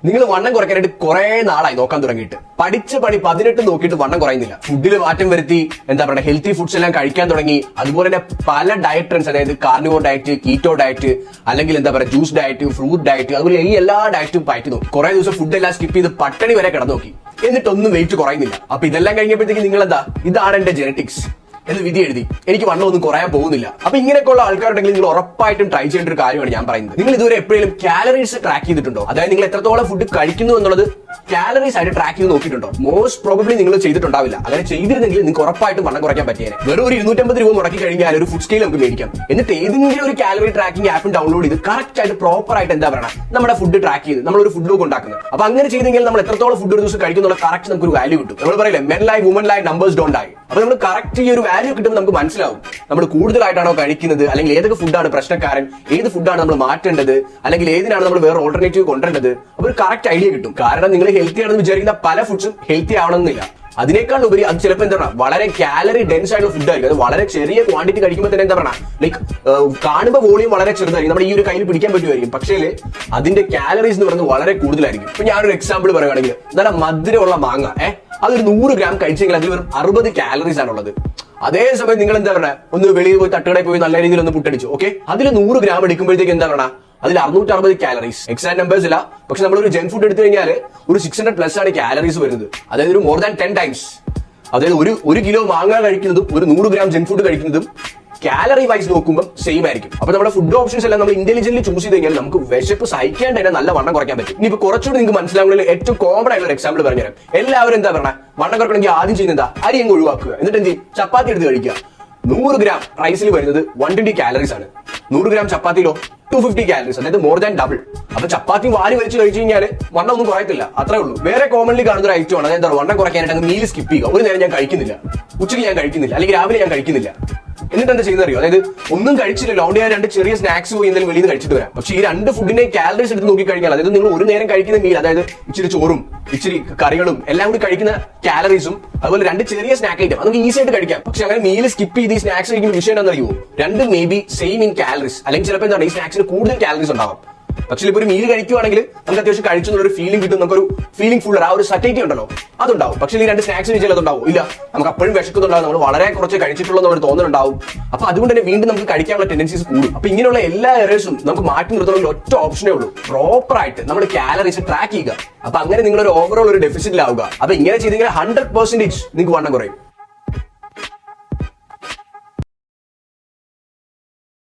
നിങ്ങൾ വണ്ണം കുറയ്ക്കാനായിട്ട് കുറെ നാളായി നോക്കാൻ തുടങ്ങിയിട്ട് പഠിച്ച പണി 18 നോക്കിയിട്ട് വണ്ണം കുറയുന്നില്ല. ഫുഡിൽ മാറ്റം വരുത്തി, എന്താ പറയുക, ഹെൽത്തി ഫുഡ്സ് എല്ലാം കഴിക്കാൻ തുടങ്ങി. അതുപോലെ തന്നെ പല ഡയറ്റ് ട്രെൻഡ്സ്, അതായത് കാർണിവോർ ഡയറ്റ്, കീറ്റോ ഡയറ്റ്, അല്ലെങ്കിൽ എന്താ പറയുക ജ്യൂസ് ഡയറ്റ്, ഫ്രൂട്ട് ഡയറ്റ്, അതുപോലെ ഈ എല്ലാ ഡയറ്റും പയറ്റി നോക്കി. കുറെ ദിവസം ഫുഡ് എല്ലാം സ്കിപ്പ് ചെയ്ത് പട്ടണി വരെ കിടന്നു നോക്കി. എന്നിട്ടൊന്നും വെയിറ്റ് കുറയുന്നില്ല. അപ്പൊ ഇതെല്ലാം കഴിഞ്ഞപ്പോഴത്തേക്ക് നിങ്ങൾ എന്താ, ഇതാണ് എന്റെ ജെനറ്റിക്സ് എന്ന് വിധി എഴുതി, എനിക്ക് വണ്ണം ഒന്നും കുറയാൻ പോകുന്നില്ല. അപ്പൊ ഇങ്ങനെയൊക്കെയുള്ള ആൾക്കാരുണ്ടെങ്കിൽ നിങ്ങൾ ഉറപ്പായിട്ടും ട്രൈ ചെയ്യേണ്ട ഒരു കാര്യമാണ് ഞാൻ പറയുന്നത്. നിങ്ങൾ ഇതുവരെ എപ്പോഴും കാലറീസ് ട്രാക്ക് ചെയ്തിട്ടുണ്ടോ? അതായത് നിങ്ങൾ എത്രത്തോളം ഫുഡ് കഴിക്കുന്നു എന്നുള്ളത് കാലറീസ് ആയിട്ട് ട്രാക്ക് ചെയ്ത് നോക്കിയിട്ടുണ്ടോ? മോസ്റ്റ് പ്രോബബ്ലി നിങ്ങൾ ചെയ്തിട്ടുണ്ടാവില്ല. അങ്ങനെ ചെയ്തിരുന്നെങ്കിൽ നിങ്ങൾക്ക് ഉറപ്പായിട്ടും വണ്ണം കുറയ്ക്കാൻ പറ്റിയേനെ. വെറും ഒരു 250 രൂപ മുടക്കി കഴിഞ്ഞാൽ ഒരു ഫുഡ് സ്കെയിൽ നമുക്ക് മേടിക്കാം. എന്നിട്ട് ഏതെങ്കിലും ഒരു കാലറി ട്രാക്കിംഗ് ആപ്പ് ഡൗൺലോഡ് ചെയ്ത് കറക്റ്റ് ആയിട്ട് പ്രോപ്പർ ആയിട്ട് എന്താ പറയുക, നമ്മുടെ ഫുഡ് ട്രാക്ക് ചെയ്ത് നമ്മൾ ഒരു ഫുഡ് ലോഗ് ഉണ്ടാക്കുന്നത്. അപ്പൊ അങ്ങനെ ചെയ്തെങ്കിൽ നമ്മൾ എത്രത്തോളം ഫുഡ് ഒരു ദിവസം കഴിക്കുന്നുള്ള കറക്റ്റ് നമുക്ക് ഒരു വാല്യൂ കിട്ടും. നമ്മൾ പറയില്ലേ, men lie women lie numbers don't die. അപ്പൊ നമ്മൾ കറക്റ്റ് ഈ ഒരു വാല്യൂ കിട്ടുമ്പോൾ നമുക്ക് മനസ്സിലാവും നമ്മൾ കൂടുതലായിട്ടാണോ കഴിക്കുന്നത്, അല്ലെങ്കിൽ ഏതൊക്കെ ഫുഡാണ് പ്രശ്നക്കാരൻ, ഏത് ഫുഡാണ് നമ്മൾ മാറ്റേണ്ടത്, അല്ലെങ്കിൽ ഏതിനാണ് നമ്മൾ വേറെ ഓൾട്ടർനേറ്റീവ് കൊണ്ടുവരേണ്ടത്. അപ്പൊ ഒരു കറക്റ്റ് ഐഡിയ കിട്ടും. കാരണം നിങ്ങൾ ഹെൽത്തി ആണെന്ന് വിചാരിക്കുന്ന പല ഫുഡ്സും ഹെൽത്തി ആവണമെന്നില്ല. അതിനേക്കാൾ ഉപരി അത് ചിലപ്പോൾ എന്താ പറയുക, വളരെ കാലറി ഡെൻസ് ആയിട്ടുള്ള ഫുഡ് ആയിരിക്കും. അത് വളരെ ചെറിയ ക്വാണ്ടിറ്റി കഴിക്കുമ്പോൾ തന്നെ എന്താ പറയുക, ലൈക്ക് കാണുമ്പോൾ വോളിയം വളരെ ചെറുതായിരിക്കും, നമ്മുടെ ഈ ഒരു കയ്യിൽ പിടിക്കാൻ പറ്റുമായിരിക്കും. പക്ഷേ അതിന്റെ കാലറീസ് എന്ന് പറയുന്നത് വളരെ കൂടുതലായിരിക്കും. ഇപ്പൊ ഞാനൊരു എക്സാമ്പിൾ പറയുകയാണെങ്കിൽ, നല്ല മധുരമുള്ള മാങ്ങ, അതൊരു 100 ഗ്രാം കഴിച്ചെങ്കിൽ അതിൽ വെറും 60 കാലറീസ് ആണുള്ളത്. അതേസമയം നിങ്ങൾ എന്താ പറയുക, ഒന്ന് വെളിയിൽ പോയി തട്ടുകടയിൽ പോയി നല്ല രീതിയിൽ ഒന്ന് പുട്ടടിച്ചു, ഓക്കെ, അതിൽ 100 ഗ്രാം എടുക്കുമ്പോഴത്തേക്ക് എന്താ പറയുക, അതിൽ 660 കാലറീസ്. എക്സാക്ട് നമ്പേഴ്സ് ഇല്ല, പക്ഷെ നമ്മളൊരു ജങ്ക് ഫുഡ് എടുത്തു കഴിഞ്ഞാൽ ഒരു 600+ ആണ് കാലറീസ് വരുന്നത്. അതായത് ഒരു മോർ ദാൻ 10 ടൈംസ്. അതായത് ഒരു കിലോ മാങ്ങ കഴിക്കുന്നതും ഒരു 100 ഗ്രാം ജങ്ക് ഫുഡ് കഴിക്കുന്നതും കാലറി വൈസ് നോക്കുമ്പോൾ സെയിം ആയിരിക്കും. അപ്പൊ നമ്മുടെ ഫുഡ് ഓപ്ഷൻസ് എല്ലാം നമ്മൾ ഇന്റലിജന്റ്ലി ചൂസ് ചെയ്ത് കഴിഞ്ഞാൽ നമുക്ക് വിശപ്പ് സഹിക്കാണ്ട് തന്നെ നല്ല വണ്ണം കുറയ്ക്കാൻ പറ്റും. ഇനിയിപ്പോ കുറച്ചുകൂടി നിങ്ങൾക്ക് മനസ്സിലാവുന്നതിൽ ഏറ്റവും കോമൺ ആയിട്ടുള്ള എക്സാമ്പിൾ പറഞ്ഞുതരാം. എല്ലാവരും എന്താ പറഞ്ഞാൽ, വണ്ണം കുറയ്ക്കണമെങ്കിൽ ആദ്യം ചെയ്യുന്നത് അരി അങ്ങ് ഒഴിവാക്കുക. എന്നിട്ട് എന്ത് ചെയ്യും, ചപ്പാത്തി എടുത്ത് കഴിക്കുക. 100 ഗ്രാം റൈസിൽ വരുന്നത് 120 കാലറീസ് ആണ്. 100 ഗ്രാം ചപ്പാത്തിയിലോ 250 കാലറീസ്, അതായത് മോർ ദാൻ ഡബിൾ. അപ്പൊ ചപ്പാത്തി വാരി വലിച്ച് കഴിച്ചു കഴിഞ്ഞാൽ വണ്ണം ഒന്നും കുറയത്തില്ല, അത്രേ ഉള്ളൂ. വേറെ കോമൺലി കാണുന്ന ഒരു ഐറ്റം ആണ്, അതായത് വണ്ണം കുറയ്ക്കാനായിട്ട് മീൽ സ്കിപ്പ് ചെയ്യുക. ഒരു നേരം ഞാൻ കഴിക്കുന്നില്ല, ഉച്ചയ്ക്ക് ഞാൻ കഴിക്കുന്നില്ല, അല്ലെങ്കിൽ രാവിലെ ഞാൻ കഴിക്കുന്നില്ല. എന്നിട്ട് എന്താ ചെയ്യുന്നത് അറിയോ, അതായത് ഒന്നും കഴിച്ചില്ലല്ലോ, അതുകൊണ്ട് ഞാൻ 2 ചെറിയ സ്നാക്സ് പോയി എന്തെങ്കിലും വെളിയിൽ നിന്ന് കഴിച്ചിട്ട് വരാം. പക്ഷേ ഈ 2 ഫുഡിന്റെ കാലറീസ് എടുത്ത് നോക്കിക്കഴിഞ്ഞാൽ, അതായത് നിങ്ങൾ ഒരു നേരം കഴിക്കുന്ന മീൽ, അതായത് ഇച്ചിരി ചോറും ഇച്ചിരി കറികളും എല്ലാം കൂടി കഴിക്കുന്ന കാലറീസും, അതുപോലെ 2 ചെറിയ സ്നാക്ക് ഐറ്റം, നമുക്ക് ഈസി ആയിട്ട് കഴിക്കാം. പക്ഷെ അങ്ങനെ മീൽ സ്കിപ്പ് ചെയ്ത് ഈ സ്നാക്സ് കഴിക്കുന്ന വിഷയം എന്താണെന്ന് അറിയുമോ, 2 may be same in calories, അല്ലെങ്കിൽ ചിലപ്പോൾ എന്താണ് ഈ സ്നാക്സിന് കൂടുതൽ കാലറീസ് ഉണ്ടാവും. പക്ഷേ ഇപ്പോൾ ഒരു മീൽ കഴിക്കുവാണെങ്കിൽ നമുക്ക് അത്യാവശ്യം കഴിച്ചെന്നുള്ളൊരു ഫീലിംഗ് കിട്ടും, നമുക്കൊരു ഫീലിംഗ് ഫുൾ, ആ ഒരു സറ്റൈറ്റി ഉണ്ടല്ലോ, അതുണ്ടാവും. പക്ഷേ ഈ 2 സ്നാക്സ് കഴിച്ചാൽ അതുണ്ടാവും ഇല്ല, നമുക്ക് അപ്പോഴും വിശക്കുന്നുണ്ടാവും, നമ്മൾ വളരെ കുറച്ച് കഴിച്ചിട്ടുള്ള ഒരു തോന്നലുണ്ടാവും. അപ്പൊ അതുകൊണ്ട് തന്നെ വീണ്ടും നമുക്ക് കഴിക്കാനുള്ള ടെൻഡൻസീസ് കൂടും. അപ്പൊ ഇങ്ങനെയുള്ള എല്ലാ എറേഴ്സും നമുക്ക് മാറ്റി നിർത്തണമെങ്കിൽ ഒറ്റ ഓപ്ഷനേ ഉള്ളൂ, പ്രോപ്പർ ആയിട്ട് നമ്മൾ കാലറീസ് ട്രാക്ക് ചെയ്യുക. അപ്പൊ അങ്ങനെ നിങ്ങളൊരു ഓവറോൾ ഒരു ഡെഫിസിറ്റിലാവുക. അപ്പൊ ഇങ്ങനെ ചെയ്തെങ്കിൽ 100% നിങ്ങൾക്ക് വണ്ണം കുറയും.